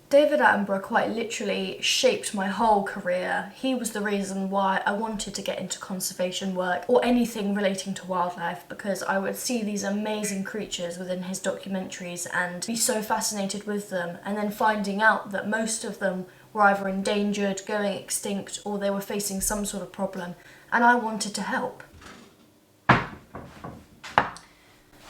David Attenborough quite literally shaped my whole career. He was the reason why I wanted to get into conservation work or anything relating to wildlife, because I would see these amazing creatures within his documentaries and be so fascinated with them, and then finding out that most of them were either endangered, going extinct, or they were facing some sort of problem, and I wanted to help.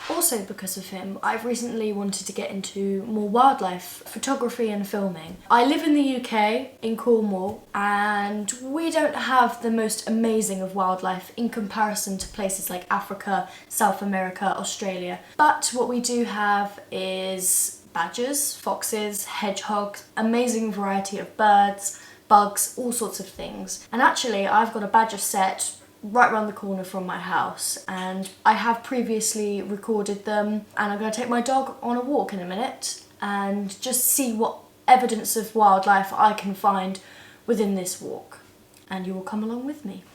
Also because of him, I've recently wanted to get into more wildlife photography and filming. I live in the UK, in Cornwall, and we don't have the most amazing of wildlife in comparison to places like Africa, South America, Australia. But what we do have is badgers, foxes, hedgehogs, amazing variety of birds, bugs, all sorts of things. And actually, I've got a badger set right around the corner from my house, and I have previously recorded them, and I'm going to take my dog on a walk in a minute and just see what evidence of wildlife I can find within this walk, and you will come along with me.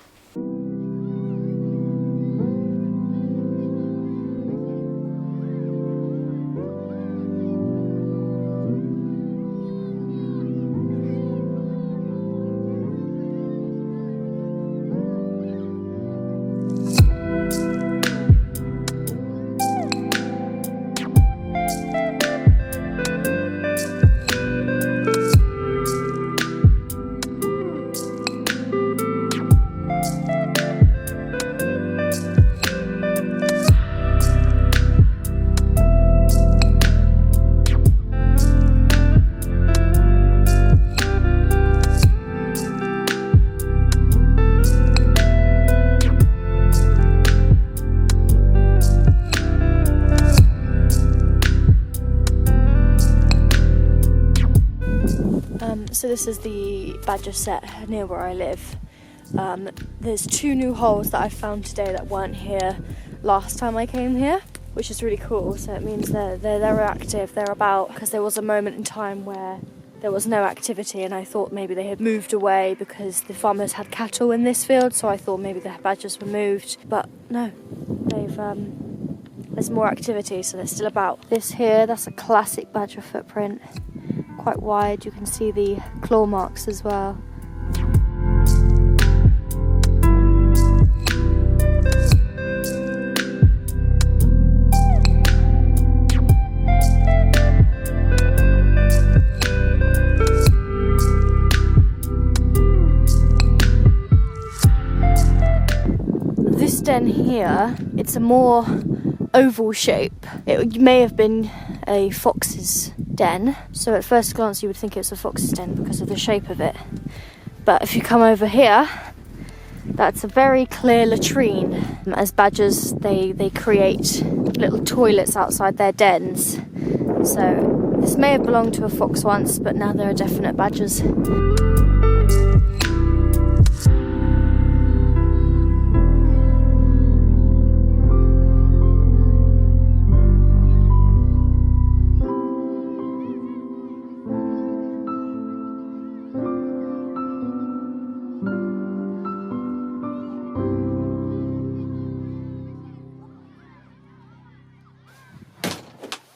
So this is the badger set near where I live. There's 2 new holes that I found today that weren't here last time I came here, which is really cool. So it means they're active, they're about, because there was a moment in time where there was no activity, and I thought maybe they had moved away because the farmers had cattle in this field, so I thought maybe the badgers were moved, but no, there's more activity, so they're still about. This here, that's a classic badger footprint. Quite wide, you can see the claw marks as well. This den here, it's a more oval shape. It may have been a fox's den, so at first glance you would think it's a fox's den because of the shape of it, but if you come over here, that's a very clear latrine. As badgers, they create little toilets outside their dens, so this may have belonged to a fox once, but now there are definite badgers.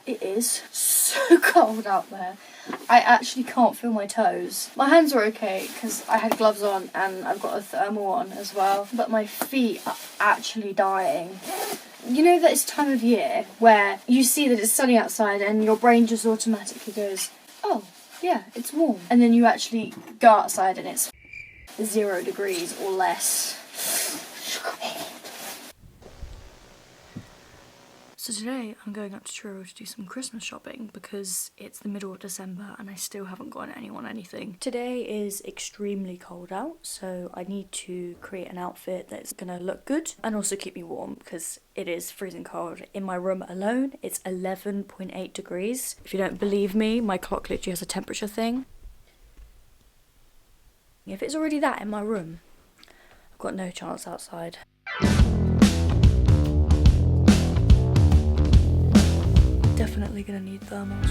It is so cold out there. I actually can't feel my toes. My hands are okay because I had gloves on and I've got a thermal on as well, but my feet are actually dying. You know that it's time of year where you see that it's sunny outside and your brain just automatically goes, oh yeah, it's warm, and then you actually go outside and it's 0 degrees or less. So today I'm going up to Truro to do some Christmas shopping because it's the middle of December and I still haven't gotten anyone anything. Today is extremely cold out, so I need to create an outfit that's gonna look good and also keep me warm because it is freezing cold. In my room alone, it's 11.8 degrees. If you don't believe me, my clock literally has a temperature thing. If it's already that in my room, I've got no chance outside. Definitely gonna need thermals.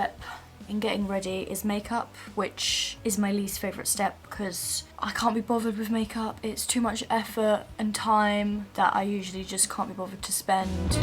step in getting ready is makeup, which is my least favourite step because I can't be bothered with makeup. It's too much effort and time that I usually just can't be bothered to spend.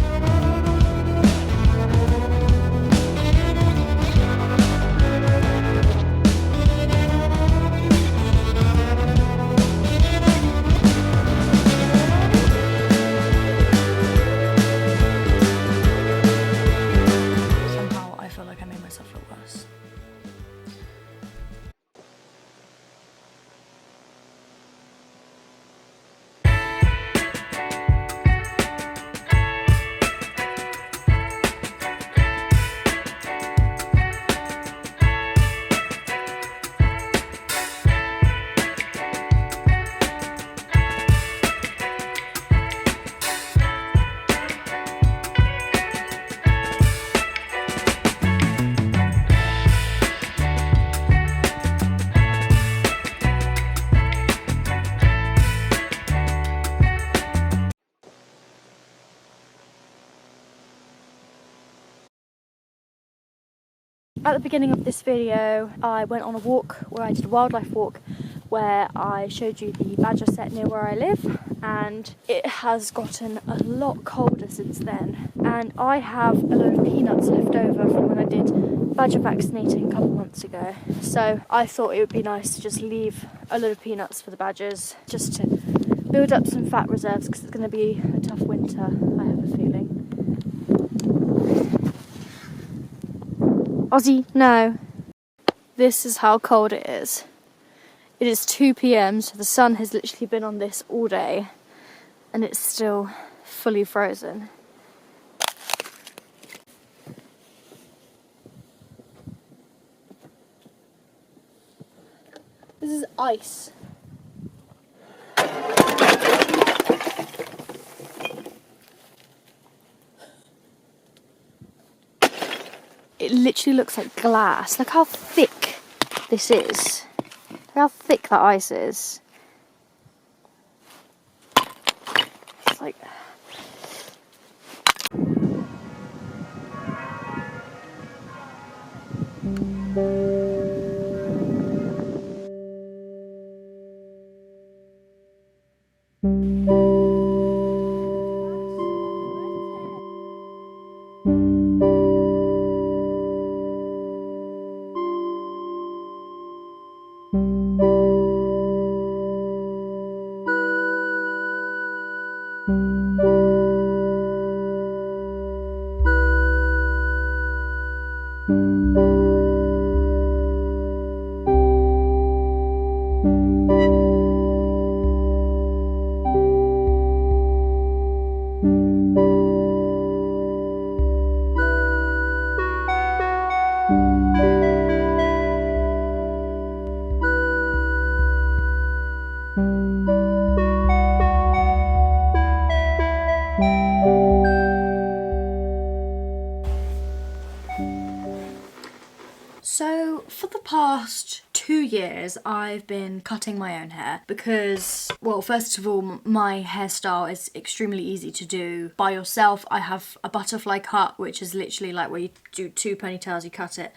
At the beginning of this video, I went on a walk where I did a wildlife walk where I showed you the badger set near where I live, and it has gotten a lot colder since then. And I have a load of peanuts left over from when I did badger vaccinating a couple months ago. So I thought it would be nice to just leave a load of peanuts for the badgers, just to build up some fat reserves because it's going to be a tough winter, I have a feeling. Ozzy, no. This is how cold it is. It is 2 PM, so the sun has literally been on this all day, and it's still fully frozen. This is ice. It literally looks like glass. Look how thick this is. Look how thick that ice is. It's like... So for the past 2 years I've been cutting my own hair because, well, first of all, my hairstyle is extremely easy to do by yourself. I have a butterfly cut, which is literally like where you do 2 ponytails, you cut it,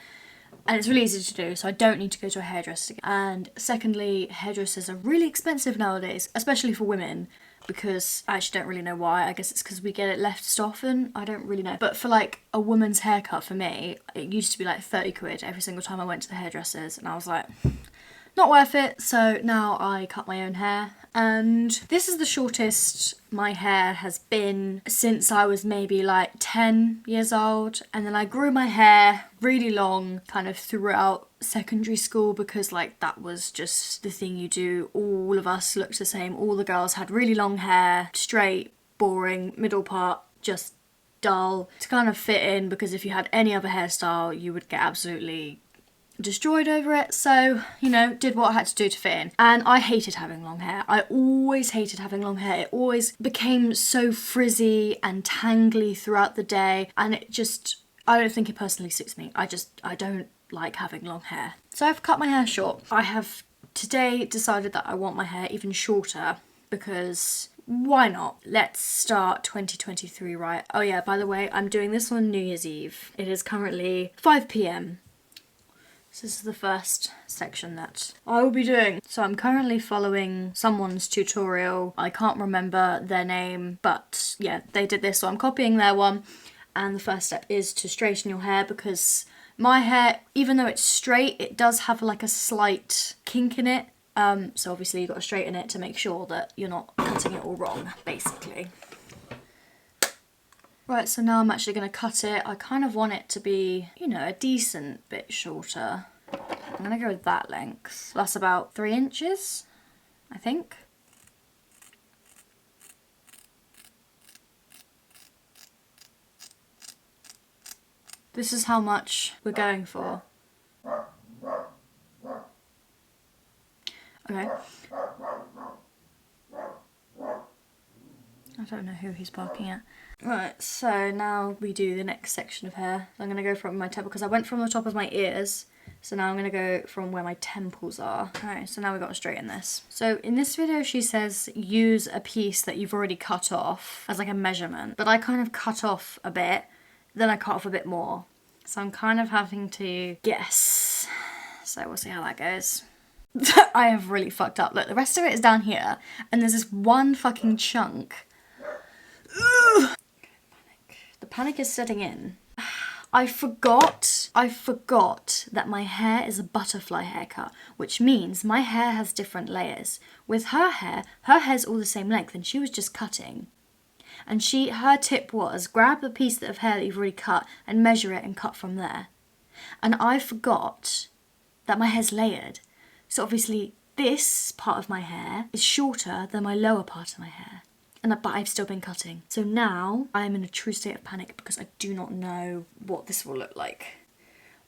and it's really easy to do, so I don't need to go to a hairdresser again. And secondly, hairdressers are really expensive nowadays, especially for women, because I actually don't really know why. I guess it's because we get it left often. I don't really know. But for like a woman's haircut for me, it used to be like 30 quid every single time I went to the hairdressers, and I was like, not worth it. So now I cut my own hair, and this is the shortest my hair has been since I was maybe like 10 years old. And then I grew my hair really long kind of throughout secondary school because like that was just the thing you do. All of us looked the same. All the girls had really long hair, straight, boring, middle part just dull, to kind of fit in, because if you had any other hairstyle you would get absolutely destroyed over it. So, you know, did what I had to do to fit in. And I hated having long hair. I always hated having long hair. It always became so frizzy and tangly throughout the day, and it just, I don't think it personally suits me. I don't like having long hair. So I've cut my hair short. I have today decided that I want my hair even shorter because why not? Let's start 2023 right. Oh yeah, by the way, I'm doing this on New Year's Eve. It is currently 5 p.m. This is the first section that I will be doing. So I'm currently following someone's tutorial. I can't remember their name, but yeah, they did this, so I'm copying their one. And the first step is to straighten your hair, because my hair, even though it's straight, it does have like a slight kink in it. So obviously you've got to straighten it to make sure that you're not cutting it all wrong, basically. Right, so now I'm actually going to cut it. I kind of want it to be, you know, a decent bit shorter. I'm going to go with that length. That's about 3 inches, I think. This is how much we're going for. Okay. I don't know who he's barking at. Right, so now we do the next section of hair. So I'm going to go from my temple, because I went from the top of my ears. So now I'm going to go from where my temples are. Alright, so now we've got to straighten this. So in this video she says use a piece that you've already cut off as like a measurement. But I kind of cut off a bit, then I cut off a bit more. So I'm kind of having to guess. So we'll see how that goes. I have really fucked up. Look, the rest of it is down here, and there's this one fucking chunk. Ugh. The panic is setting in. I forgot that my hair is a butterfly haircut, which means my hair has different layers. With her hair's all the same length, and she was just cutting. And her tip was grab the piece of hair that you've already cut and measure it and cut from there. And I forgot that my hair's layered. So obviously this part of my hair is shorter than my lower part of my hair. But I've still been cutting. So now I'm in a true state of panic because I do not know what this will look like.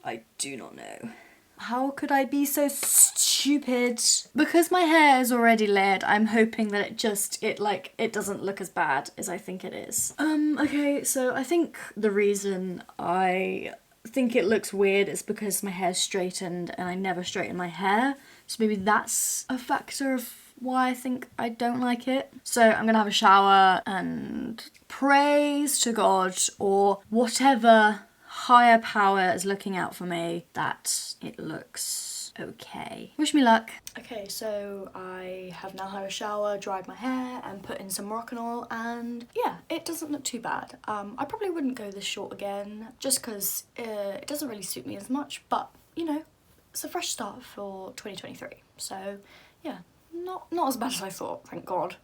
I do not know. How could I be so stupid? Because my hair is already layered, I'm hoping that it doesn't look as bad as I think it is. Okay, so I think the reason I think it looks weird is because my hair's straightened and I never straighten my hair. So maybe that's a factor of why I think I don't like it. So I'm gonna have a shower and praise to God or whatever higher power is looking out for me that it looks okay. Wish me luck. Okay, so I have now had a shower, dried my hair and put in some Moroccan oil, and yeah, it doesn't look too bad. I probably wouldn't go this short again just because it doesn't really suit me as much, but you know, it's a fresh start for 2023. So yeah, not as bad as I thought, thank God.